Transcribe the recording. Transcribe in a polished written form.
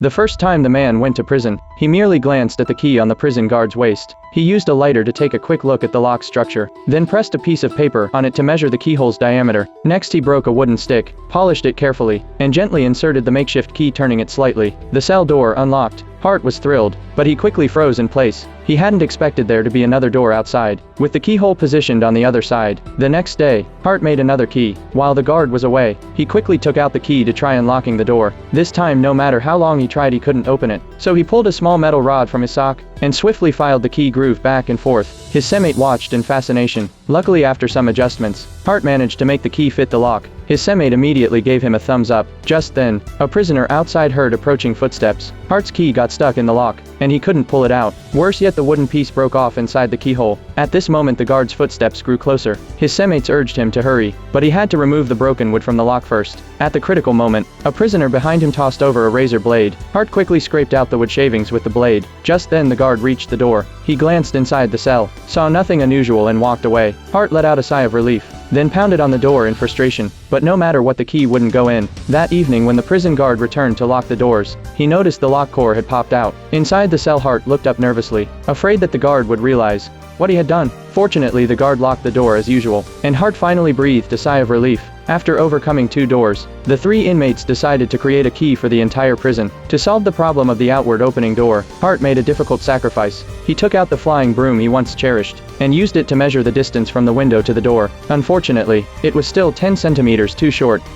The first time the man went to prison, he merely glanced at the key on the prison guard's waist. He used a lighter to take a quick look at the lock structure, then pressed a piece of paper on it to measure the keyhole's diameter. Next he broke a wooden stick, polished it carefully, and gently inserted the makeshift key, turning it slightly. The cell door unlocked. Hart was thrilled, but he quickly froze in place. He hadn't expected there to be another door outside, with the keyhole positioned on the other side. The next day, Hart made another key. While the guard was away, he quickly took out the key to try unlocking the door. This time, no matter how long he tried, he couldn't open it. So he pulled a small metal rod from his sock, and swiftly filed the key groove back and forth. His cellmate watched in fascination. Luckily, after some adjustments, Hart managed to make the key fit the lock. His cellmate immediately gave him a thumbs up. Just then, a prisoner outside heard approaching footsteps. Hart's key got stuck in the lock, and he couldn't pull it out. Worse yet, the wooden piece broke off inside the keyhole. At this moment, the guard's footsteps grew closer. His cellmates urged him to hurry, but he had to remove the broken wood from the lock first. At the critical moment, a prisoner behind him tossed over a razor blade. Hart quickly scraped out the wood shavings with the blade. Just then, the guard reached the door. He glanced inside the cell, saw nothing unusual, and walked away. Hart let out a sigh of relief, then pounded on the door in frustration. But no matter what, the key wouldn't go in. That evening, when the prison guard returned to lock the doors, he noticed the lock core had popped out. Inside the cell, Hart looked up nervously, afraid that the guard would realize what he had done. Fortunately, the guard locked the door as usual, and Hart finally breathed a sigh of relief. After overcoming 2 doors, the 3 inmates decided to create a key for the entire prison. To solve the problem of the outward opening door, Hart made a difficult sacrifice. He took out the flying broom he once cherished, and used it to measure the distance from the window to the door. Unfortunately, it was still 10 centimeters too short.